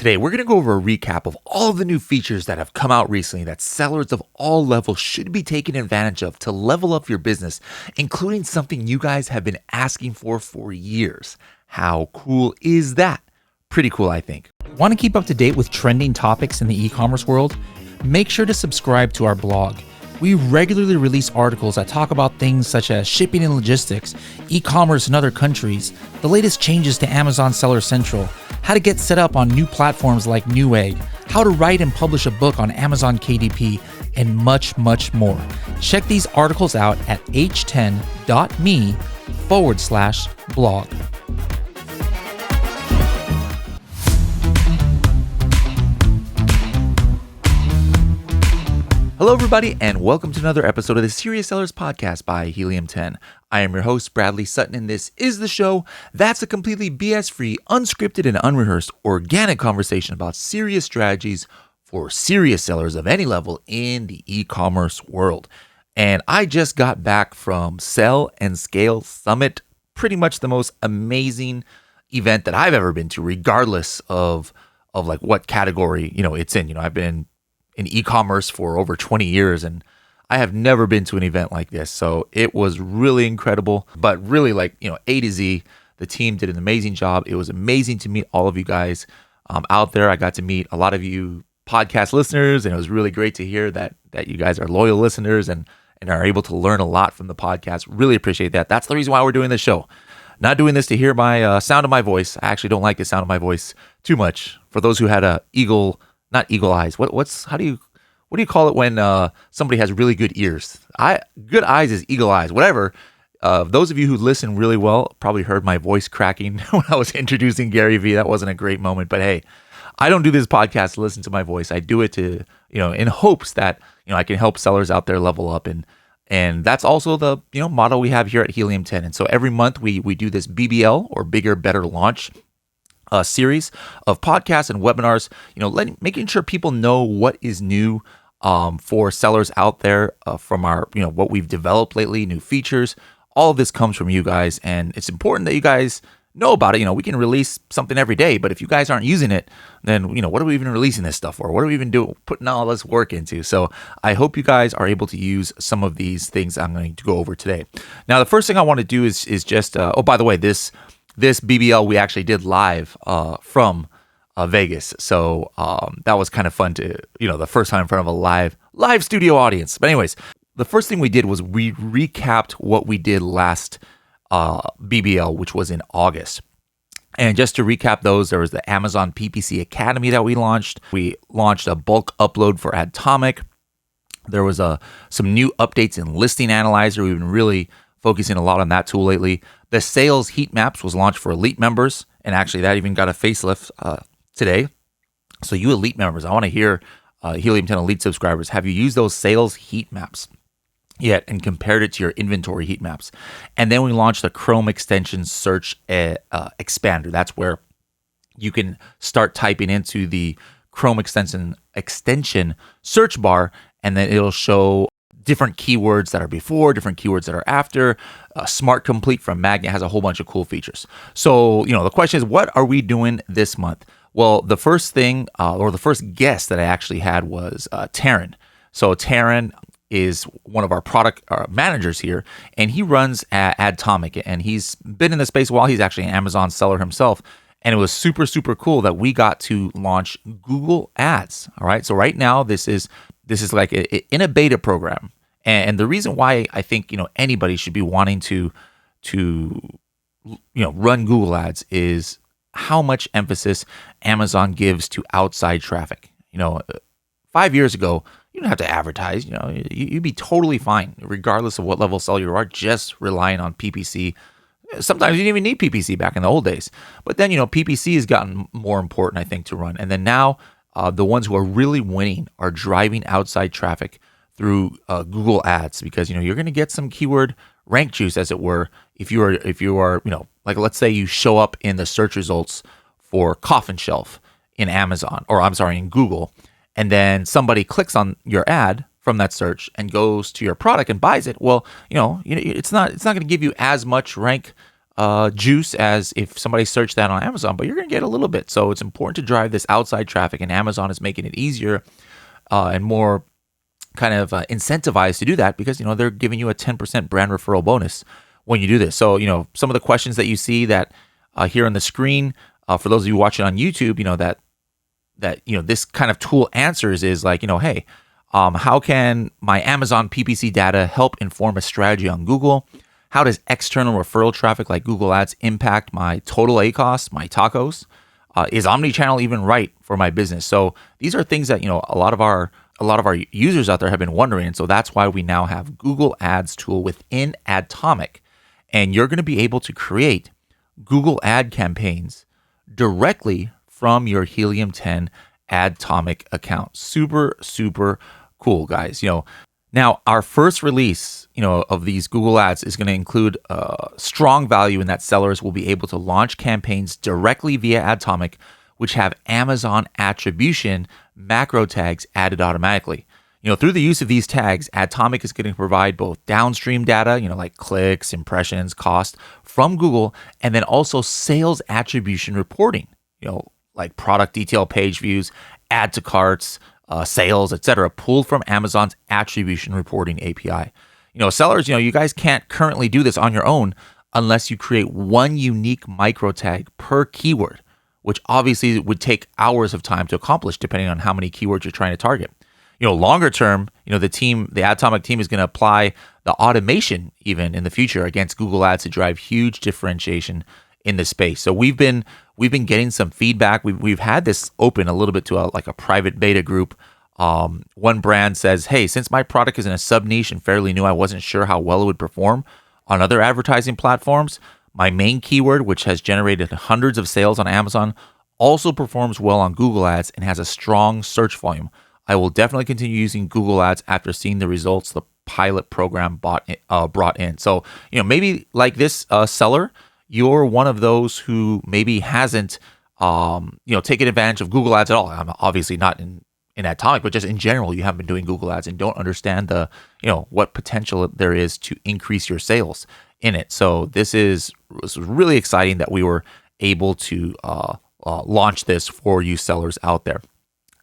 Today, we're going to go over a recap of all of the new features that have come out recently that sellers of all levels should be taking advantage of to level up your business, including something you guys have been asking for years. How cool is that? Pretty cool, I think. Want to keep up to date with trending topics in the e-commerce world? Make sure to subscribe to our blog. We regularly release articles that talk about things such as shipping and logistics, e-commerce in other countries, the latest changes to Amazon Seller Central, how to get set up on new platforms like Newegg, how to write and publish a book on Amazon KDP, and much, much more. Check these articles out at h10.me/blog. Hello, everybody, and welcome to another episode of the Serious Sellers Podcast by Helium 10. I am your host, Bradley Sutton, and this is the show that's a completely BS-free, unscripted, and unrehearsed organic conversation about serious strategies for serious sellers of any level in the e-commerce world. And I just got back from Sell and Scale Summit, pretty much the most amazing event that I've ever been to, regardless of like what category it's in. I've been in e-commerce for over 20 years, and I have never been to an event like this. So it was really incredible, but really A to Z, the team did an amazing job. It was amazing to meet all of you guys out there. I got to meet a lot of you podcast listeners, and it was really great to hear that you guys are loyal listeners and are able to learn a lot from the podcast. Really appreciate that. That's the reason why we're doing this show. Not doing this to hear my sound of my voice. I actually don't like the sound of my voice too much. For those who had not eagle eyes. What do you call it when somebody has really good ears? Good eyes is eagle eyes. Whatever. Those of you who listen really well probably heard my voice cracking when I was introducing Gary Vee. That wasn't a great moment, but hey, I don't do this podcast to listen to my voice. I do it to in hopes that I can help sellers out there level up, and that's also the motto we have here at Helium 10. And so every month we do this BBL, or Bigger Better Launch, a series of podcasts and webinars, making sure people know what is new for sellers out there from our, what we've developed lately, new features. All of this comes from you guys, and it's important that you guys know about it. We can release something every day, but if you guys aren't using it, then, what are we even releasing this stuff for? What are we even putting all this work into? So I hope you guys are able to use some of these things I'm going to go over today. Now, the first thing I want to do is just, by the way, this BBL we actually did live from Vegas, so that was kind of fun to the first time in front of a live studio audience. But anyways, the first thing we did was we recapped what we did last BBL, which was in August. And just to recap those, there was the Amazon PPC Academy that we launched. We launched a bulk upload for Atomic. There was some new updates in Listing Analyzer. We've been really focusing a lot on that tool lately. The Sales Heat Maps was launched for Elite members, and actually that even got a facelift today. So you Elite members, I want to hear Helium 10 Elite subscribers, have you used those Sales Heat Maps yet and compared it to your inventory heat maps? And then we launched the Chrome extension search expander. That's where you can start typing into the Chrome extension search bar, and then it'll show different keywords that are before, different keywords that are after. Smart Complete from Magnet has a whole bunch of cool features. So, the question is, what are we doing this month? Well, the first thing, or the first guest that I actually had was Taryn. So Taryn is one of our product managers here, and he runs Atomic, and he's been in the space a while. He's actually an Amazon seller himself. And it was super, super cool that we got to launch Google Ads. All right. So right now, this is like in a beta program. And the reason why I think, anybody should be wanting to run Google Ads is how much emphasis Amazon gives to outside traffic. 5 years ago, you don't have to advertise. You'd be totally fine, regardless of what level seller you are, just relying on PPC. Sometimes you didn't even need PPC back in the old days. But then, PPC has gotten more important, I think, to run. And then now, the ones who are really winning are driving outside traffic through Google Ads, because you're going to get some keyword rank juice, as it were, if you are like, let's say you show up in the search results for coffin shelf in Amazon, or in Google, and then somebody clicks on your ad from that search and goes to your product and buys it. Well, it's not going to give you as much rank juice as if somebody searched that on Amazon, but you're going to get a little bit. So it's important to drive this outside traffic, and Amazon is making it easier and more kind of incentivized to do that because, they're giving you a 10% brand referral bonus when you do this. So, some of the questions that you see that here on the screen, for those of you watching on YouTube, that this kind of tool answers is like, hey, how can my Amazon PPC data help inform a strategy on Google? How does external referral traffic like Google Ads impact my total ACoS, my tacos? Is omnichannel even right for my business? So these are things that a lot of our users out there have been wondering, and so that's why we now have Google Ads tool within Atomic, and you're going to be able to create Google ad campaigns directly from your Helium 10 Atomic account. Super, super cool, guys. Now our first release, of these Google ads is going to include strong value in that sellers will be able to launch campaigns directly via Atomic, which have Amazon attribution macro tags added automatically. Through the use of these tags, Atomic is going to provide both downstream data, like clicks, impressions, cost from Google, and then also sales attribution reporting, like product detail page views, add to carts, sales, etc., pulled from Amazon's attribution reporting API. Sellers, you guys can't currently do this on your own unless you create one unique micro tag per keyword, which obviously would take hours of time to accomplish depending on how many keywords you're trying to target. Longer term, the Atomic team is going to apply the automation even in the future against Google Ads to drive huge differentiation in the space. So we've been getting some feedback. We've had this open a little bit to a private beta group. One brand says, hey, since my product is in a sub niche and fairly new, I wasn't sure how well it would perform on other advertising platforms. My main keyword, which has generated hundreds of sales on Amazon, also performs well on Google Ads and has a strong search volume. I will definitely continue using Google Ads after seeing the results the pilot program brought in. So, maybe like this seller, you're one of those who maybe hasn't, taken advantage of Google Ads at all. I'm obviously not in Atomic, but just in general, you haven't been doing Google Ads and don't understand the, what potential there is to increase your sales in it. So this was really exciting that we were able to launch this for you sellers out there.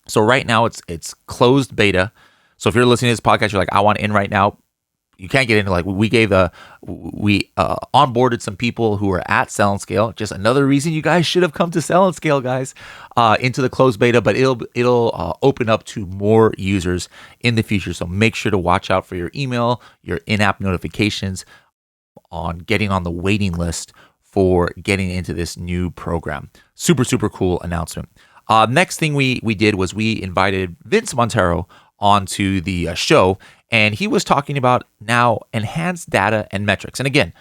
So right now it's closed beta. So if you're listening to this podcast, you're like, I want in right now. You can't get into we onboarded some people who were at Sell and Scale. Just another reason you guys should have come to Sell and Scale, guys, into the closed beta. But it'll open up to more users in the future. So make sure to watch out for your email, your in-app notifications on getting on the waiting list for getting into this new program. Super, super cool announcement. Next thing we did was we invited Vince Montero onto the show, and he was talking about now enhanced data and metrics. And again,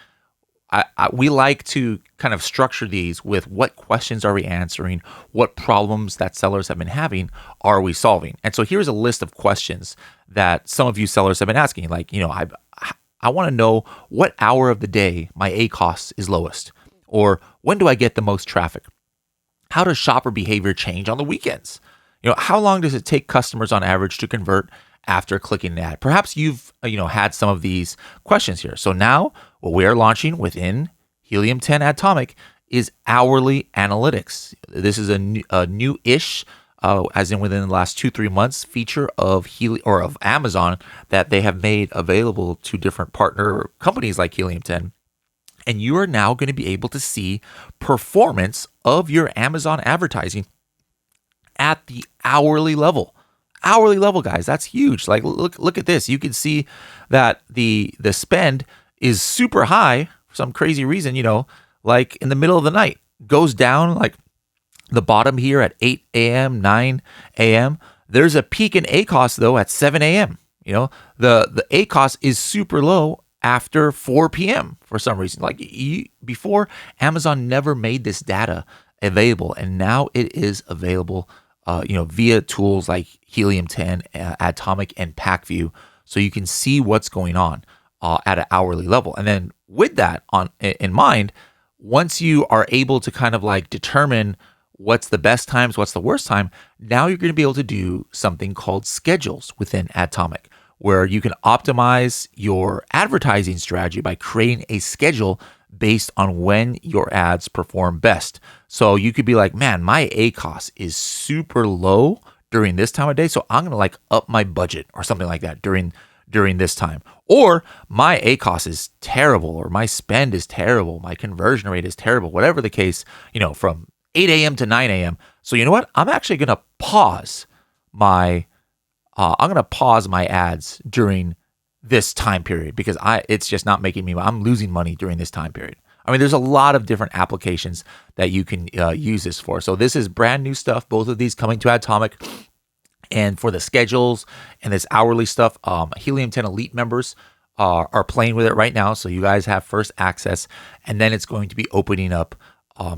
we like to kind of structure these with what questions are we answering, what problems that sellers have been having are we solving. And so here's a list of questions that some of you sellers have been asking. Like, I want to know what hour of the day my ACoS is lowest, or when do I get the most traffic? How does shopper behavior change on the weekends? How long does it take customers on average to convert after clicking an ad? Perhaps you've had some of these questions here. So now what we are launching within Helium 10 Atomic is hourly analytics. This is a new-ish, as in within the last 2-3 months, feature of of Amazon that they have made available to different partner companies like Helium 10. And you are now going to be able to see performance of your Amazon advertising at the hourly level. Hourly level, guys, that's huge. Like, look at this. You can see that the spend is super high for some crazy reason, like in the middle of the night. Goes down like the bottom here at 8 a.m., 9 a.m. There's a peak in ACoS, though, at 7 a.m. The ACoS is super low after 4 p.m. for some reason. Like before, Amazon never made this data available, and now it is available via tools like Helium 10, Atomic, and PackView, so you can see what's going on at an hourly level. And then with that in mind, once you are able to kind of like determine what's the best times, what's the worst time, now you're going to be able to do something called schedules within Atomic, where you can optimize your advertising strategy by creating a schedule based on when your ads perform best. So you could be like, man, my ACOS is super low during this time of day, so I'm gonna like up my budget or something like that during this time. Or my ACOS is terrible, or my spend is terrible, my conversion rate is terrible, whatever the case, from 8 a.m. to 9 a.m. So you know what? I'm actually gonna pause my ads during this time period because it's just not making me. I'm losing money during this time period. I mean, there's a lot of different applications that you can use this for. So this is brand new stuff. Both of these coming to Atomic. And for the schedules and this hourly stuff, Helium 10 Elite members are playing with it right now. So you guys have first access. And then it's going to be opening up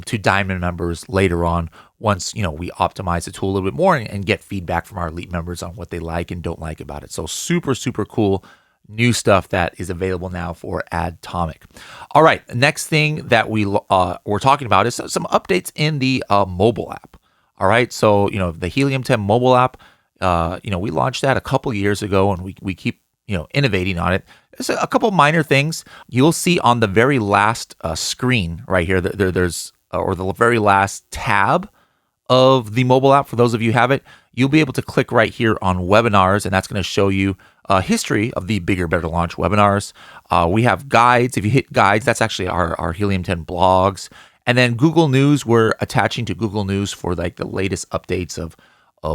to Diamond members later on once, we optimize the tool a little bit more and get feedback from our Elite members on what they like and don't like about it. So super, super cool new stuff that is available now for Atomic. All right, next thing that we're talking about is some updates in the mobile app. All right, so the Helium 10 mobile app, we launched that a couple years ago, and we keep innovating on it. There's a couple minor things you'll see on the very last screen right here. There's the very last tab of the mobile app. For those of you who have it, you'll be able to click right here on webinars, and that's going to show you a history of the Bigger, Better Launch webinars. We have guides. If you hit guides, that's actually our Helium 10 blogs. And then Google News, we're attaching to Google News for like the latest updates of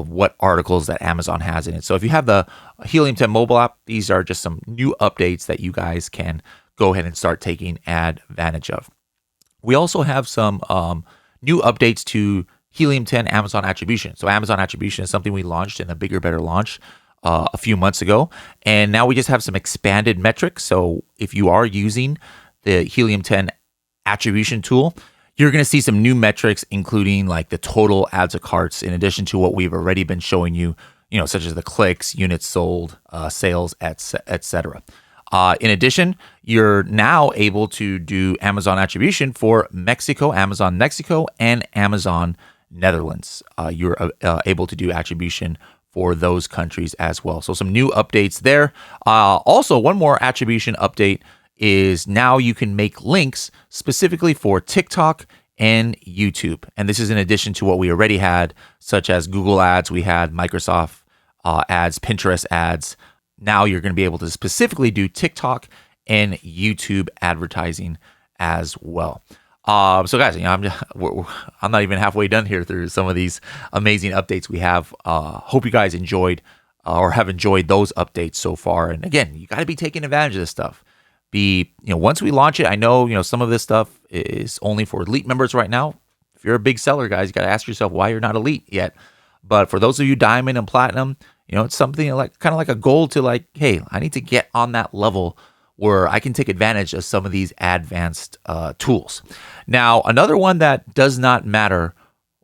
what articles that Amazon has in it. So if you have the Helium 10 mobile app, these are just some new updates that you guys can go ahead and start taking advantage of. We also have some new updates to Helium 10 Amazon attribution. So Amazon attribution is something we launched in a Bigger, Better Launch a few months ago. And now we just have some expanded metrics. So if you are using the Helium 10 attribution tool, you're going to see some new metrics, including like the total ads to carts, in addition to what we've already been showing you, such as the clicks, units sold, sales, etc. In addition, you're now able to do Amazon attribution for Mexico, Amazon Mexico, and Amazon Netherlands. You're able to do attribution for those countries as well. So some new updates there. Also, one more attribution update is now you can make links specifically for TikTok and YouTube. And this is in addition to what we already had, such as Google ads, we had Microsoft ads, Pinterest ads. Now you're going to be able to specifically do TikTok and YouTube advertising as well. So guys, I'm not even halfway done here through some of these amazing updates we have. Hope you guys enjoyed or have enjoyed those updates so far. And again, you got to be taking advantage of this stuff. Once we launch it, I know, some of this stuff is only for Elite members right now. If you're a big seller, guys, you got to ask yourself why you're not Elite yet. But for those of you Diamond and Platinum, it's something like kind of like a goal to like, hey, I need to get on that level where I can take advantage of some of these advanced tools. Now, another one that does not matter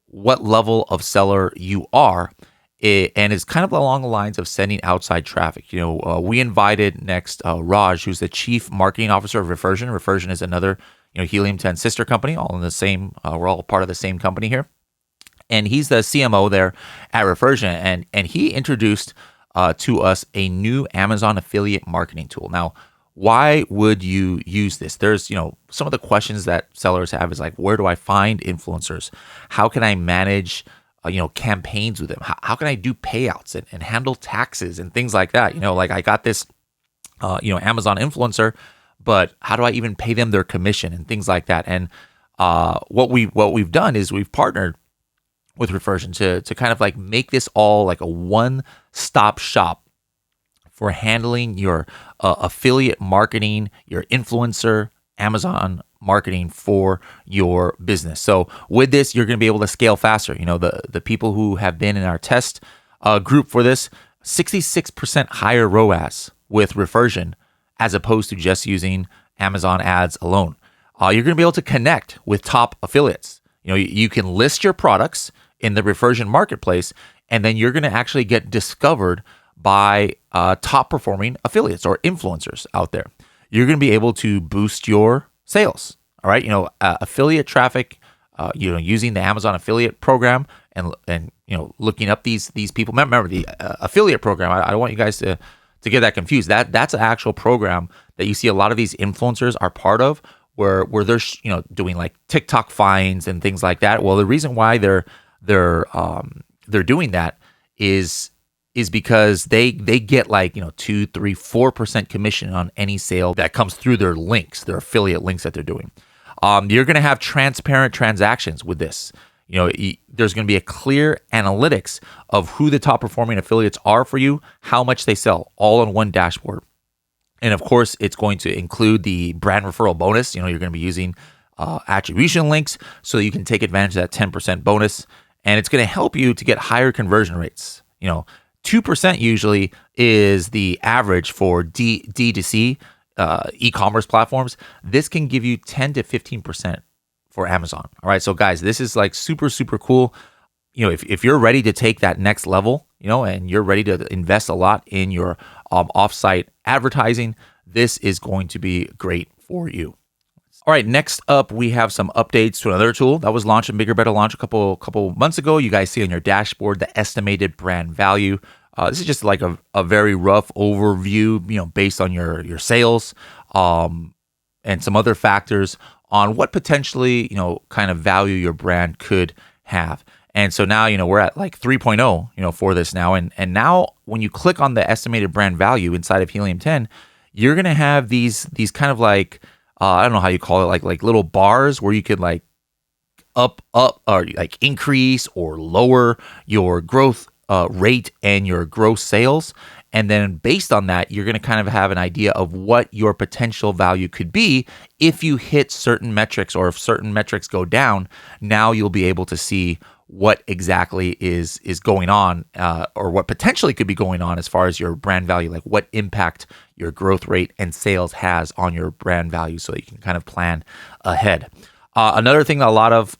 what level of seller you are, and is kind of along the lines of sending outside traffic. We invited next Raj, who's the Chief Marketing Officer of Reversion. Reversion is another Helium 10 sister company, all in the same. We're all part of the same company here, and he's the CMO there at Reversion, and he introduced to us a new Amazon affiliate marketing tool. Now, why would you use this? There's some of the questions that sellers have is like, where do I find influencers? How can I manage campaigns with them? How can I do payouts and handle taxes and things like that? Like I got this, Amazon influencer, but how do I even pay them their commission and things like that? And what we've done is we've partnered with Reversion to kind of like make this all like a one-stop shop for handling your affiliate marketing, your influencer, Amazon marketing for your business. So with this, you're going to be able to scale faster. The people who have been in our test group for this, 66% higher ROAS with Reversion as opposed to just using Amazon ads alone. You're going to be able to connect with top affiliates. You can list your products in the Reversion marketplace, and then you're going to actually get discovered by top performing affiliates or influencers out there. You're going to be able to boost your sales. All right. Affiliate traffic, using the Amazon affiliate program and looking up these people. Remember the affiliate program. I don't want you guys to get that confused. That's an actual program that you see a lot of these influencers are part of, where they're doing like TikTok fines and things like that. Well, the reason why they're doing that is because they get like 2, 3, 4% commission on any sale that comes through their links, their affiliate links that they're doing. You're going to have transparent transactions with this. There's going to be a clear analytics of who the top performing affiliates are for you, how much they sell, all on one dashboard. And of course, it's going to include the brand referral bonus. You're going to be using attribution links so that you can take advantage of that 10% bonus. And it's going to help you to get higher conversion rates. 2% usually is the average for D2C e-commerce platforms. This can give you 10 to 15% for Amazon. All right. So guys, this is like super, super cool. If you're ready to take that next level, and you're ready to invest a lot in your offsite advertising, this is going to be great for you. All right, next up, we have some updates to another tool that was launched in Bigger Better Launch a couple months ago. You guys see on your dashboard the estimated brand value. This is just like a very rough overview, based on your sales and some other factors on what potentially, kind of value your brand could have. And so now, we're at like 3.0, for this now. And now when you click on the estimated brand value inside of Helium 10, you're going to have these kind of like, I don't know how you call it, like little bars where you could like up or like increase or lower your growth rate and your gross sales. And then based on that, you're going to kind of have an idea of what your potential value could be if you hit certain metrics, or if certain metrics go down. Now you'll be able to see what exactly is going on, or what potentially could be going on as far as your brand value, like what impact your growth rate and sales has on your brand value, so that you can kind of plan ahead. Another thing that a lot of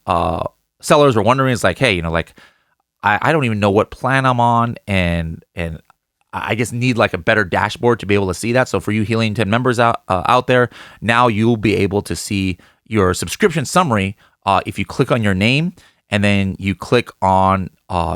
sellers are wondering is like, hey, I don't even know what plan I'm on, and I just need like a better dashboard to be able to see that. So for you Helium 10 members out there, now you'll be able to see your subscription summary if you click on your name. And then you click on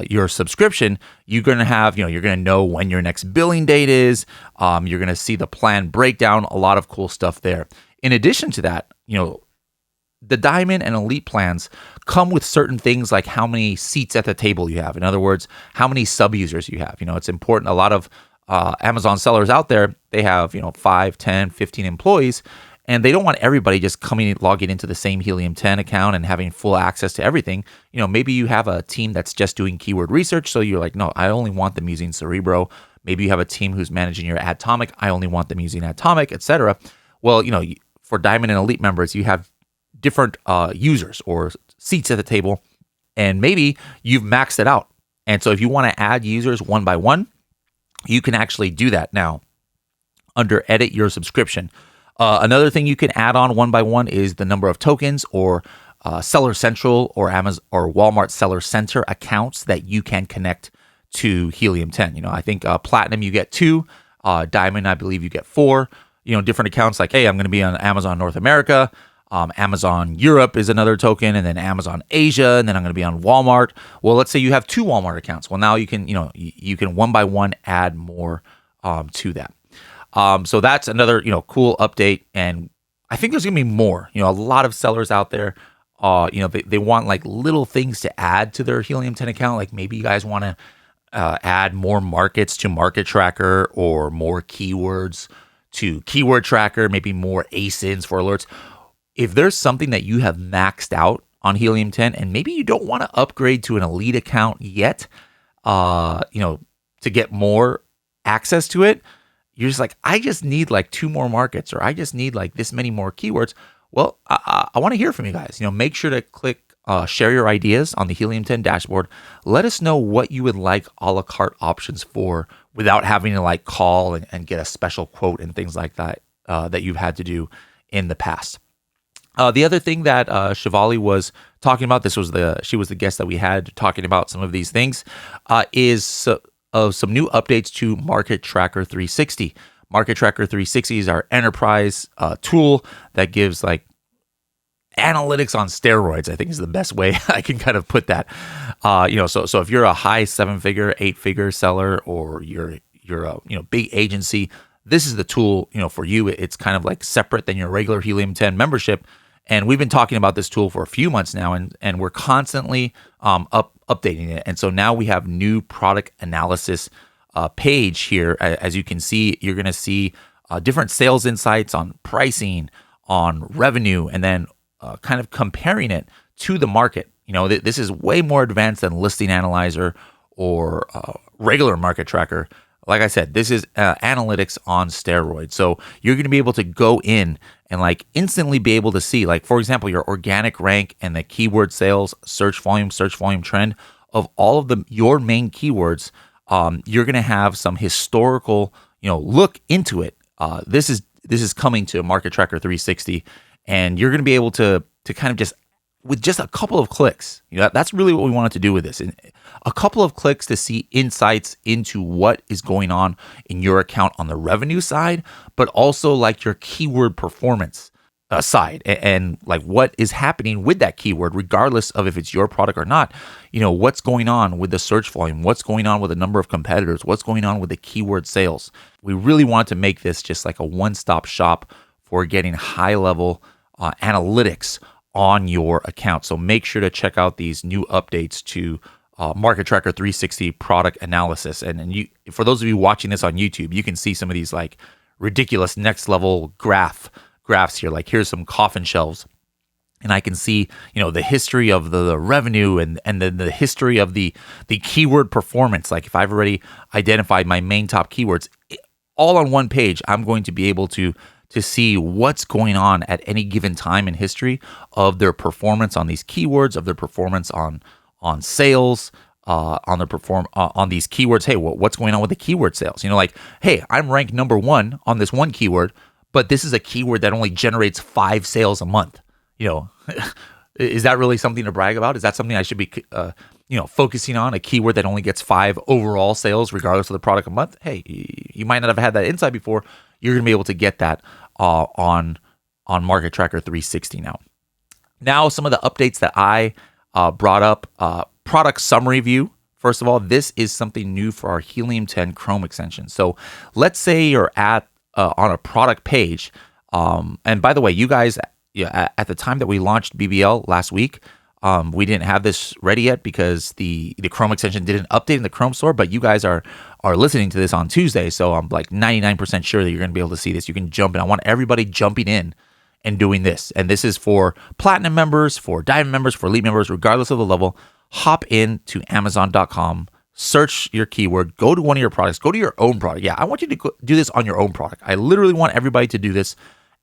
your subscription, you're going to have, you're going to know when your next billing date is. You're going to see the plan breakdown, a lot of cool stuff there. In addition to that, the Diamond and Elite plans come with certain things like how many seats at the table you have. In other words, how many sub-users you have. It's important. A lot of Amazon sellers out there, they have, 5, 10, 15 employees. And they don't want everybody just logging into the same Helium 10 account and having full access to everything. Maybe you have a team that's just doing keyword research. So you're like, no, I only want them using Cerebro. Maybe you have a team who's managing your Atomic. I only want them using Atomic, etc. Well, for Diamond and Elite members, you have different users or seats at the table, and maybe you've maxed it out. And so if you want to add users one by one, you can actually do that now under Edit Your Subscription. Another thing you can add on one by one is the number of tokens or Seller Central or Amazon or Walmart Seller Center accounts that you can connect to Helium 10. I think Platinum you get 2, Diamond I believe you get 4. Different accounts like, hey, I'm going to be on Amazon North America, Amazon Europe is another token, and then Amazon Asia, and then I'm going to be on Walmart. Well, let's say you have 2 Walmart accounts. Well, now you can you can one by one add more to that. So that's another, cool update. And I think there's going to be more, a lot of sellers out there, they want like little things to add to their Helium 10 account. Like maybe you guys want to add more markets to Market Tracker, or more keywords to Keyword Tracker, maybe more ASINs for alerts. If there's something that you have maxed out on Helium 10 and maybe you don't want to upgrade to an Elite account yet, to get more access to it, you're just like, I just need like 2 more markets, or I just need like this many more keywords. Well, I want to hear from you guys. Make sure to click share your ideas on the Helium 10 dashboard. Let us know what you would like a la carte options for without having to like call and get a special quote and things like that that you've had to do in the past. The other thing that Shivali was talking about, she was the guest that we had talking about some of these things, is some new updates to Market Tracker 360. Market Tracker 360 is our enterprise tool that gives like analytics on steroids, I think is the best way I can kind of put that. So if you're a high 7-figure, 8-figure seller, or you're a big agency, this is the tool, for you. It's kind of like separate than your regular Helium 10 membership. And we've been talking about this tool for a few months now, and we're constantly updating it. And so now we have new product analysis page here. As you can see, you're going to see different sales insights on pricing, on revenue, and then kind of comparing it to the market. This is way more advanced than Listing Analyzer or regular market tracker. Like I said, this is analytics on steroids. So you're going to be able to go in and like instantly be able to see, like, for example, your organic rank and the keyword sales, search volume trend of all of your main keywords. You're going to have some historical, look into it. This is coming to Market Tracker 360, and you're going to be able to kind of just with just a couple of clicks. That's really what we wanted to do with this. A couple of clicks to see insights into what is going on in your account on the revenue side, but also like your keyword performance side and like what is happening with that keyword, regardless of if it's your product or not. What's going on with the search volume, what's going on with the number of competitors, what's going on with the keyword sales. We really wanted to make this just like a one-stop shop for getting high-level analytics on your account. So make sure to check out these new updates to Market Tracker 360 product analysis. And you, for those of you watching this on YouTube, you can see some of these like ridiculous next level graphs here. Like here's some coffin shelves, and I can see the history of the revenue and then the history of the keyword performance. Like if I've already identified my main top keywords all on one page, I'm going to be able to see what's going on at any given time in history of their performance on these keywords, of their performance on sales, on these keywords. Hey, what's going on with the keyword sales? Like, hey, I'm ranked number 1 on this one keyword, but this is a keyword that only generates 5 sales a month. Is that really something to brag about? Is that something I should be, focusing on? A keyword that only gets 5 overall sales, regardless of the product a month? Hey, you might not have had that insight before. You're going to be able to get that on Market Tracker 360 now. Now, some of the updates that I brought up, product summary view. First of all, this is something new for our Helium 10 Chrome extension. So let's say you're on a product page. And by the way, you guys, at the time that we launched BBL last week, we didn't have this ready yet because the Chrome extension didn't update in the Chrome store, but you guys are listening to this on Tuesday. So I'm like 99% sure that you're going to be able to see this. You can jump in. I want everybody jumping in and doing this. And this is for platinum members, for diamond members, for elite members, regardless of the level. Hop in to Amazon.com, search your keyword, go to one of your products, go to your own product. Yeah, I want you to do this on your own product. I literally want everybody to do this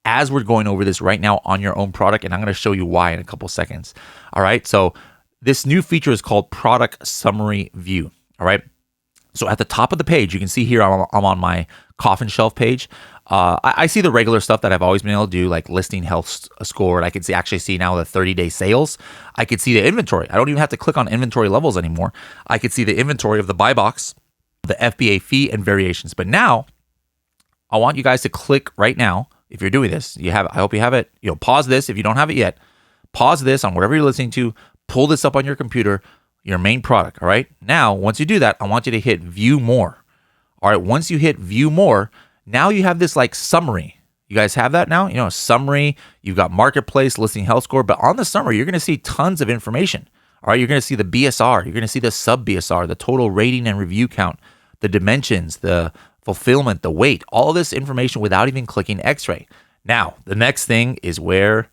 as we're going over this right now on your own product, and I'm going to show you why in a couple seconds. All right, so this new feature is called Product Summary View. All right, so at the top of the page, you can see here I'm on my coffin shelf page. I see the regular stuff that I've always been able to do, like listing health score. And I can actually see now the 30-day sales. I could see the inventory. I don't even have to click on inventory levels anymore. I could see the inventory of the buy box, the FBA fee, and variations. But now, I want you guys to click right now. If you're doing this, I hope you have it. Pause this if you don't have it yet. Pause this on whatever you're listening to. Pull this up on your computer, your main product. All right. Now, once you do that, I want you to hit View More. All right. Once you hit View More, now you have this like summary. You guys have that now? Summary. You've got marketplace, listing health score. But on the summary, you're going to see tons of information. All right. You're going to see the BSR. You're going to see the sub BSR, the total rating and review count, the dimensions, the fulfillment, the weight, all this information without even clicking X-ray. Now, the next thing is where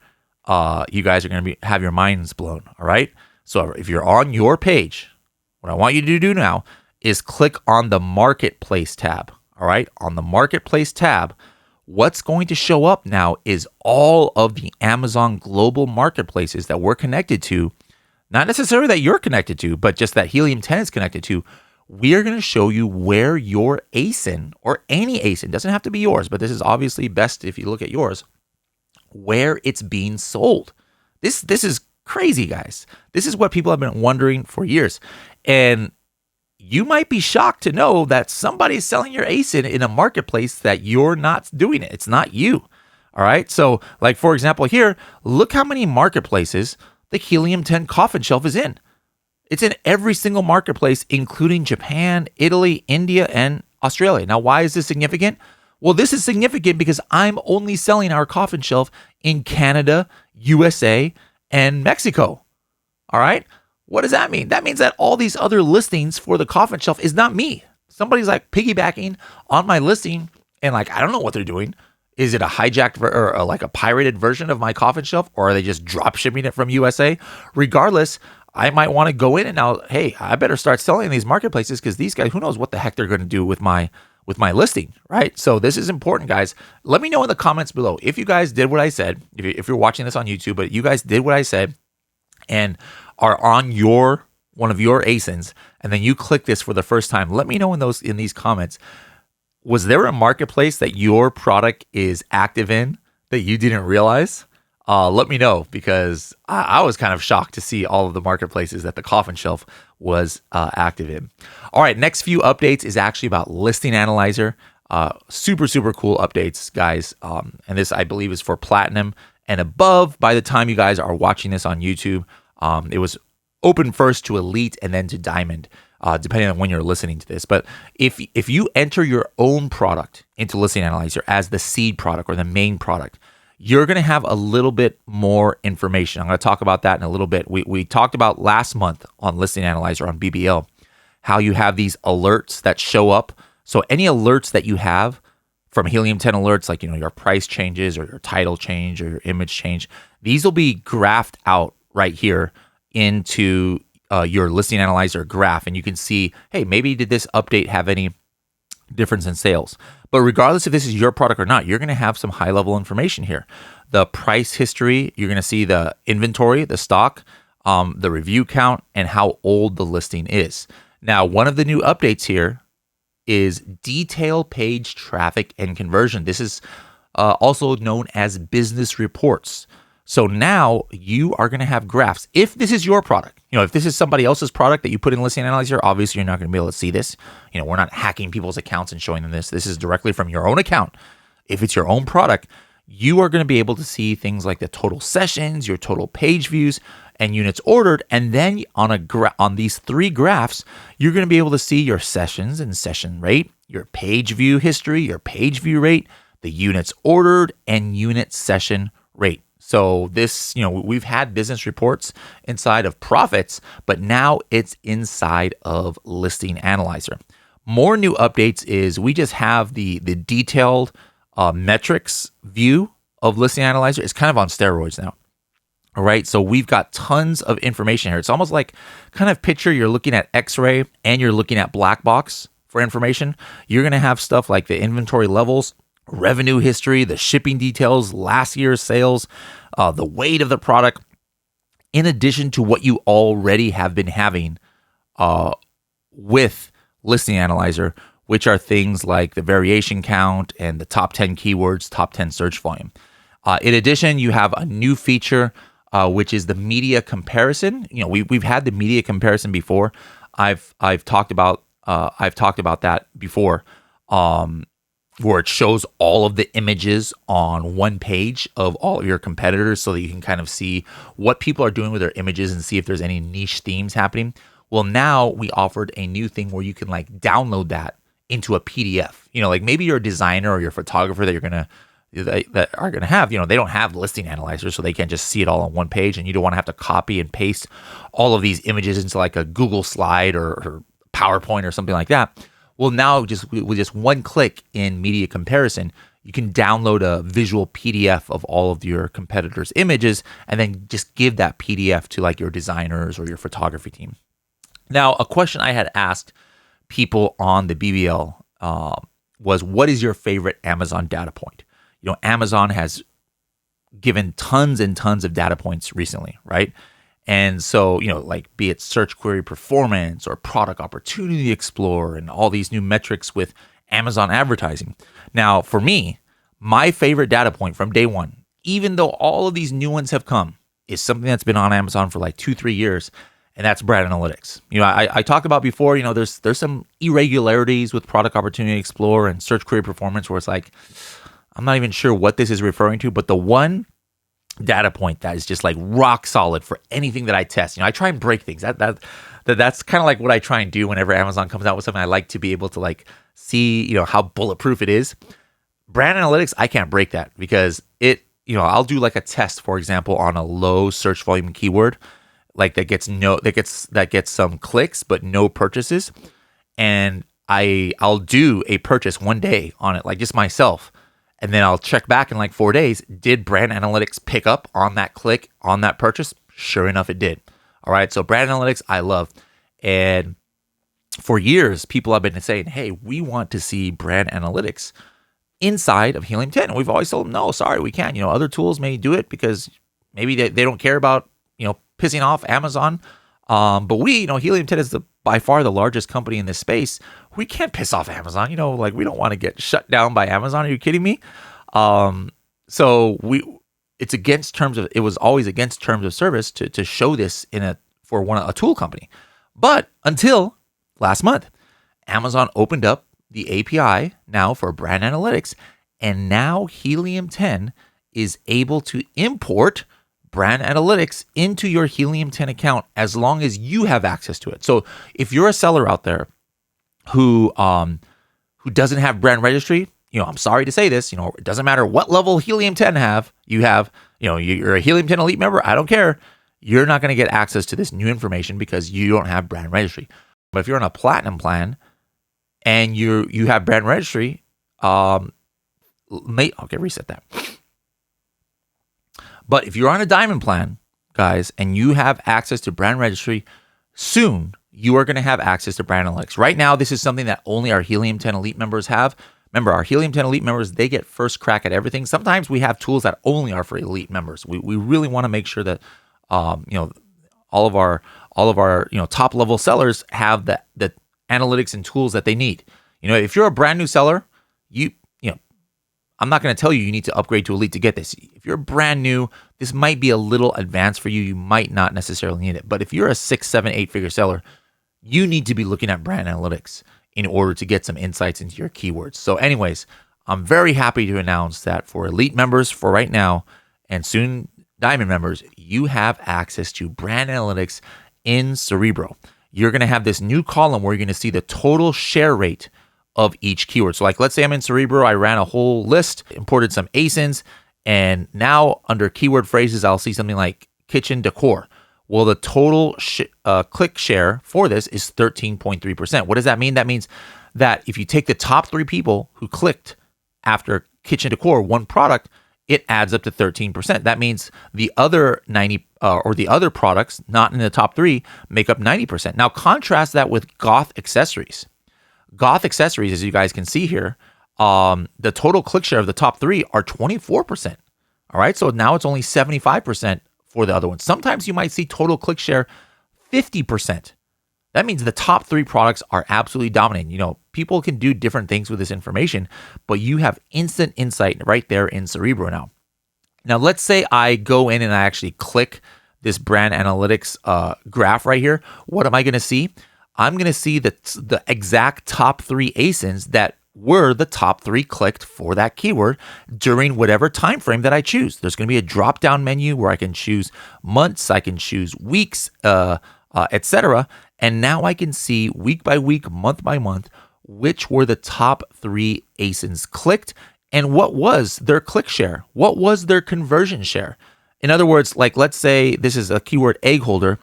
you guys are going to have your minds blown. All right. So if you're on your page, what I want you to do now is click on the marketplace tab. All right. On the marketplace tab, what's going to show up now is all of the Amazon global marketplaces that we're connected to. Not necessarily that you're connected to, but just that Helium 10 is connected to. We are going to show you where your ASIN, or any ASIN, doesn't have to be yours, but this is obviously best if you look at yours, where it's being sold. This is crazy, guys. This is what people have been wondering for years. And you might be shocked to know that somebody's selling your ASIN in a marketplace that you're not doing it. It's not you. All right. So like, for example, here, look how many marketplaces the Helium 10 coffin shelf is in. It's in every single marketplace, including Japan, Italy, India, and Australia. Now, why is this significant? Well, this is significant because I'm only selling our coffin shelf in Canada, USA, and Mexico. All right. What does that mean? That means that all these other listings for the coffin shelf is not me. Somebody's like piggybacking on my listing and like, I don't know what they're doing. Is it a hijacked or like a pirated version of my coffin shelf, or are they just drop shipping it from USA? Regardless, I might want to go in and now, hey, I better start selling in these marketplaces because these guys, who knows what the heck they're going to do with my listing, right? So this is important, guys. Let me know in the comments below if you guys did what I said. If you're watching this on YouTube, but you guys did what I said and are on one of your ASINs, and then you click this for the first time. Let me know in these comments. Was there a marketplace that your product is active in that you didn't realize? Let me know, because I was kind of shocked to see all of the marketplaces that the coffin shelf was active in. All right, next few updates is actually about Listing Analyzer. Super, super cool updates, guys. And this, I believe, is for Platinum and above. By the time you guys are watching this on YouTube, it was open first to Elite and then to Diamond, depending on when you're listening to this. But if you enter your own product into Listing Analyzer as the seed product or the main product, you're going to have a little bit more information. I'm going to talk about that in a little bit. We talked about last month on Listing Analyzer on BBL, how you have these alerts that show up. So any alerts that you have from Helium 10 alerts, like, your price changes or your title change or your image change, these will be graphed out right here into your Listing Analyzer graph. And you can see, hey, maybe did this update have any difference in sales? But regardless if this is your product or not, you're going to have some high level information here. The price history, you're going to see the inventory, the stock, the review count, and how old the listing is. Now, one of the new updates here is detail page traffic and conversion. This is also known as business reports. So now you are going to have graphs. If this is your product, if this is somebody else's product that you put in Listing Analyzer, obviously you're not going to be able to see this. We're not hacking people's accounts and showing them this. This is directly from your own account. If it's your own product, you are going to be able to see things like the total sessions, your total page views, and units ordered. And then on these three graphs, you're going to be able to see your sessions and session rate, your page view history, your page view rate, the units ordered, and unit session rate. So this, we've had business reports inside of Profits, but now it's inside of Listing Analyzer. More new updates is we just have the detailed metrics view of Listing Analyzer. It's kind of on steroids now. All right, so we've got tons of information here. It's almost like kind of picture you're looking at X-ray and you're looking at black box for information. You're going to have stuff like the inventory levels, revenue history, the shipping details, last year's sales, the weight of the product, in addition to what you already have been having with Listing Analyzer, which are things like the variation count and the top 10 keywords, top 10 search volume. In addition, you have a new feature, which is the media comparison. We've had the media comparison before. I've talked about that before. Where it shows all of the images on one page of all of your competitors so that you can kind of see what people are doing with their images and see if there's any niche themes happening. Well, now we offered a new thing where you can like download that into a PDF. Like maybe you're a designer or you're a photographer that are gonna have, they don't have Listing Analyzer, so they can't just see it all on one page, and you don't want to have to copy and paste all of these images into like a Google slide or PowerPoint or something like that. Well, now with just one click in media comparison, you can download a visual PDF of all of your competitors' images and then just give that PDF to like your designers or your photography team. Now, a question I had asked people on the BBL was, what is your favorite Amazon data point? Amazon has given tons and tons of data points recently, right? And so, like be it search query performance or product opportunity explorer and all these new metrics with Amazon advertising. Now, for me, my favorite data point from day one, even though all of these new ones have come, is something that's been on Amazon for like 2-3 years. And that's brand analytics. I talked about before, there's some irregularities with product opportunity explorer and search query performance where it's like, I'm not even sure what this is referring to, but the one data point that is just like rock solid for anything that I test. I try and break things. That's kind of like what I try and do whenever Amazon comes out with something. I like to be able to like see, how bulletproof it is. brand analytics, I can't break that because I'll do like a test, for example, on a low search volume keyword, like that gets some clicks but no purchases, and I'll do a purchase one day on it, like just myself, and then I'll check back in like 4 days. Did brand analytics pick up on that click, on that purchase? Sure enough, it did. All right, so brand analytics, I love. And for years, people have been saying, hey, we want to see brand analytics inside of Helium 10. And we've always told them, no, sorry, we can't. Other tools may do it because maybe they don't care about, pissing off Amazon. But we, Helium 10 is by far the largest company in this space. We can't piss off Amazon. We don't want to get shut down by Amazon. Are you kidding me? It was always against terms of service to show this for a tool company. But until last month, Amazon opened up the API now for brand analytics, and now Helium 10 is able to import brand analytics into your Helium 10 account as long as you have access to it. So if you're a seller out there who doesn't have brand registry, I'm sorry to say this, it doesn't matter what level Helium 10 you have, you're a Helium 10 Elite member, I don't care. You're not going to get access to this new information because you don't have brand registry. But if you're on a platinum plan and you have brand registry, reset that. But if you're on a diamond plan, guys, and you have access to brand registry, soon you are going to have access to brand analytics. Right now, this is something that only our Helium 10 Elite members have. Remember, our Helium 10 Elite members, they get first crack at everything. Sometimes we have tools that only are for Elite members. We really want to make sure that all of our top level sellers have the analytics and tools that they need. If you're a brand new seller, I'm not going to tell you need to upgrade to Elite to get this. If you're brand new, this might be a little advanced for you. You might not necessarily need it. But if you're a 6, 7, 8-figure seller, you need to be looking at brand analytics in order to get some insights into your keywords. So anyways, I'm very happy to announce that for Elite members for right now, and soon Diamond members, you have access to brand analytics in Cerebro. You're going to have this new column where you're going to see the total share rate of each keyword. So like, let's say I'm in Cerebro, I ran a whole list, imported some ASINs, and now under keyword phrases, I'll see something like kitchen decor. Well, the total click share for this is 13.3%. What does that mean? That means that if you take the top 3 people who clicked after kitchen decor, one product, it adds up to 13%. That means the other 90 or the other products not in the top 3 make up 90%. Now contrast that with goth accessories. Goth accessories, as you guys can see here, the total click share of the top 3 are 24%. All right, so now it's only 75% for the other ones. Sometimes you might see total click share 50%. That means the top 3 products are absolutely dominating. People can do different things with this information, but you have instant insight right there in Cerebro now. Now, let's say I go in and I actually click this brand analytics graph right here. What am I going to see? I'm going to see the exact top 3 ASINs that were the top 3 clicked for that keyword during whatever time frame that I choose. There's going to be a drop-down menu where I can choose months, I can choose weeks, etc. And now I can see week by week, month by month, which were the top 3 ASINs clicked and what was their click share, what was their conversion share. In other words, like let's say this is a keyword egg holder,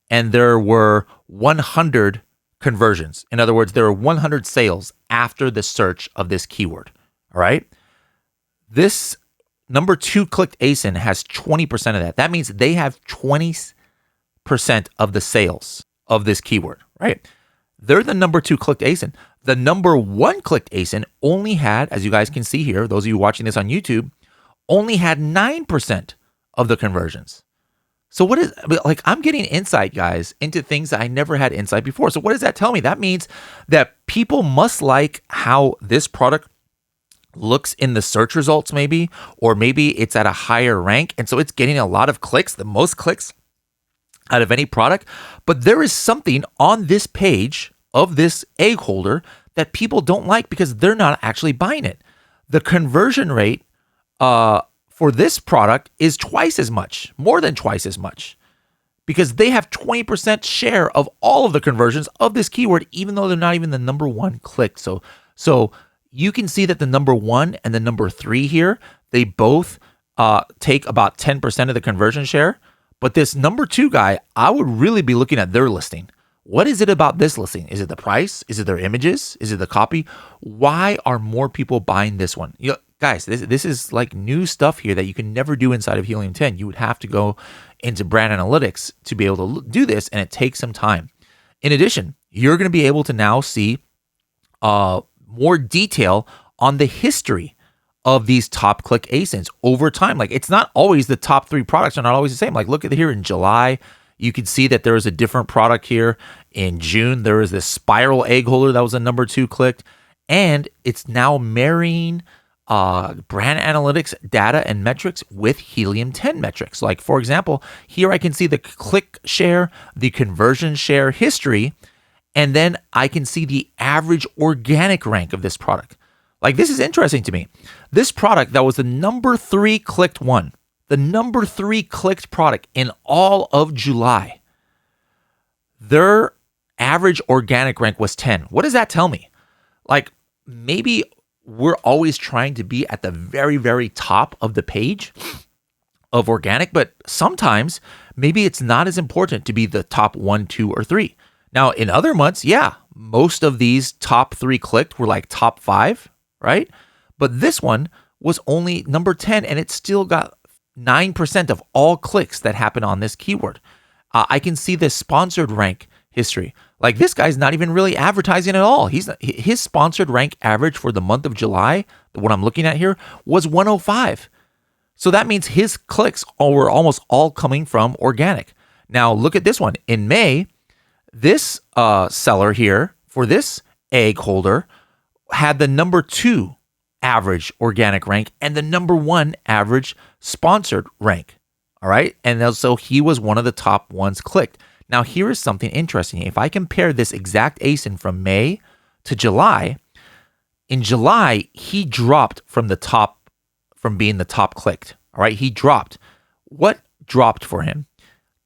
and there were 100 conversions. In other words, there were 100 sales after the search of this keyword. All right. This number 2 clicked ASIN has 20% of that. That means they have 20% of the sales of this keyword, right? They're the number 2 clicked ASIN. The number 1 clicked ASIN only had, as you guys can see here, those of you watching this on YouTube, only had 9% of the conversions. So I'm getting insight, guys, into things that I never had insight before. So what does that tell me? That means that people must like how this product looks in the search results maybe, or maybe it's at a higher rank. And so it's getting a lot of clicks, the most clicks out of any product. But there is something on this page of this egg holder that people don't like because they're not actually buying it. The conversion rate, for this product is twice as much, more than twice as much, because they have 20% share of all of the conversions of this keyword, even though they're not even the number 1 clicked. So you can see that the number 1 and the number 3 here, they both take about 10% of the conversion share. But this number 2 guy, I would really be looking at their listing. What is it about this listing? Is it the price? Is it their images? Is it the copy? Why are more people buying this one? Guys, this is like new stuff here that you can never do inside of Helium 10. You would have to go into brand analytics to be able to do this, and it takes some time. In addition, you're going to be able to now see more detail on the history of these top click ASINs over time. Like, it's not always the top 3 products are not always the same. Like, look at here in July, you can see that there was a different product here. In June, there was this spiral egg holder that was a number 2 clicked, and it's now marrying brand analytics data and metrics with Helium 10 metrics. Like, for example, here I can see the click share, the conversion share history, and then I can see the average organic rank of this product. Like, this is interesting to me. This product that was the number 3 clicked one, the number 3 clicked product in all of July, their average organic rank was 10. What does that tell me? Like, maybe we're always trying to be at the very, very top of the page of organic, but sometimes maybe it's not as important to be the top 1, 2, or 3. Now, in other months, yeah, most of these top 3 clicked were like top 5, right? But this one was only number 10, and it still got 9% of all clicks that happen on this keyword. I can see the sponsored rank history. Like, this guy's not even really advertising at all. His sponsored rank average for the month of July, what I'm looking at here, was 105. So that means his clicks were almost all coming from organic. Now, look at this one. In May, this seller here for this egg holder had the number 2 average organic rank and the number 1 average sponsored rank. All right. And so he was one of the top ones clicked. Now, here is something interesting. If I compare this exact ASIN from May to July, in July, he dropped from being the top clicked. All right. He dropped. What dropped for him?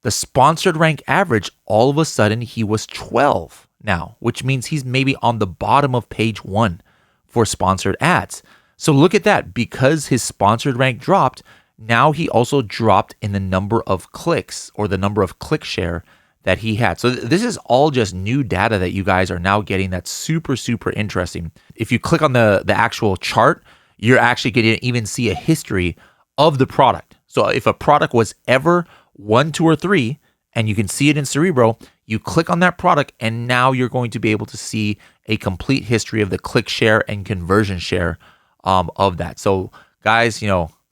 The sponsored rank average, all of a sudden, he was 12 now, which means he's maybe on the bottom of page 1 for sponsored ads. So look at that. Because his sponsored rank dropped, now he also dropped in the number of clicks or the number of click share that he had. So this is all just new data that you guys are now getting that's super, super interesting. If you click on the actual chart, you're actually going to even see a history of the product. So if a product was ever 1, 2, or 3, and you can see it in Cerebro, you click on that product, and now you're going to be able to see a complete history of the click share and conversion share of that. So guys,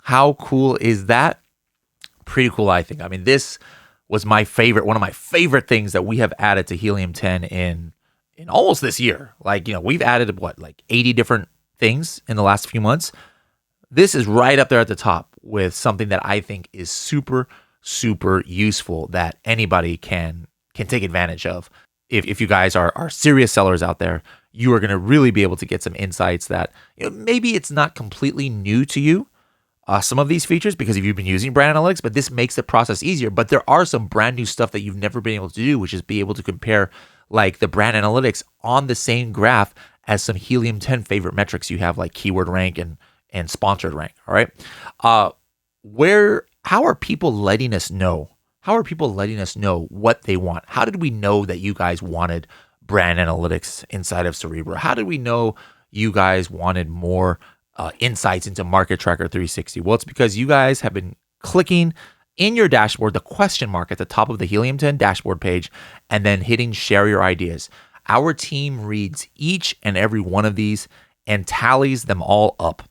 how cool is that? Pretty cool, I think. I mean, this was one of my favorite things that we have added to Helium 10 in almost this year. Like, we've added 80 different things in the last few months. This is right up there at the top with something that I think is super, super useful that anybody can take advantage of. If you guys are serious sellers out there, you are going to really be able to get some insights that maybe it's not completely new to you, some of these features, because if you've been using brand analytics, but this makes the process easier. But there are some brand new stuff that you've never been able to do, which is be able to compare like the brand analytics on the same graph as some Helium 10 favorite metrics you have, like keyword rank and sponsored rank. All right. How are people letting us know? How are people letting us know what they want? How did we know that you guys wanted brand analytics inside of Cerebro? How did we know you guys wanted more insights into Market Tracker 360? Well, it's because you guys have been clicking in your dashboard the question mark at the top of the Helium 10 dashboard page and then hitting share your ideas. Our team reads each and every one of these and tallies them all up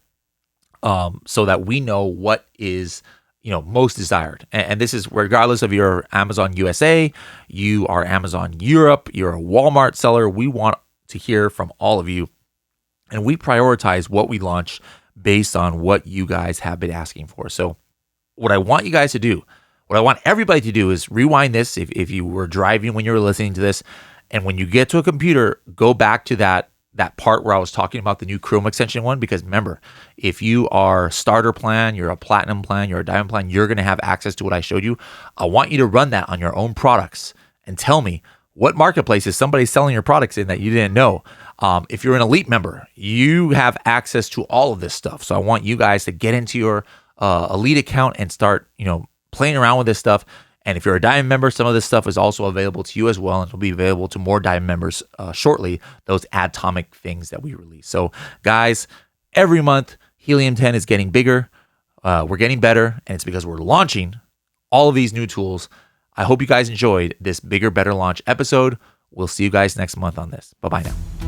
so that we know what is most desired. And this is regardless of your Amazon USA, you are Amazon Europe, you're a Walmart seller. We want to hear from all of you. And we prioritize what we launch based on what you guys have been asking for. So what I want you guys to do, what I want everybody to do is rewind this if you were driving when you were listening to this. And when you get to a computer, go back to that part where I was talking about the new Chrome extension one. Because remember, if you are starter plan, you're a platinum plan, you're a diamond plan, you're going to have access to what I showed you. I want you to run that on your own products and tell me what marketplace is somebody selling your products in that you didn't know? If you're an elite member, you have access to all of this stuff. So I want you guys to get into your elite account and start, playing around with this stuff. And if you're a diamond member, some of this stuff is also available to you as well. And it'll be available to more diamond members shortly, those atomic things that we release. So guys, every month, Helium 10 is getting bigger. We're getting better. And it's because we're launching all of these new tools. I hope you guys enjoyed this bigger, better launch episode. We'll see you guys next month on this. Bye-bye now.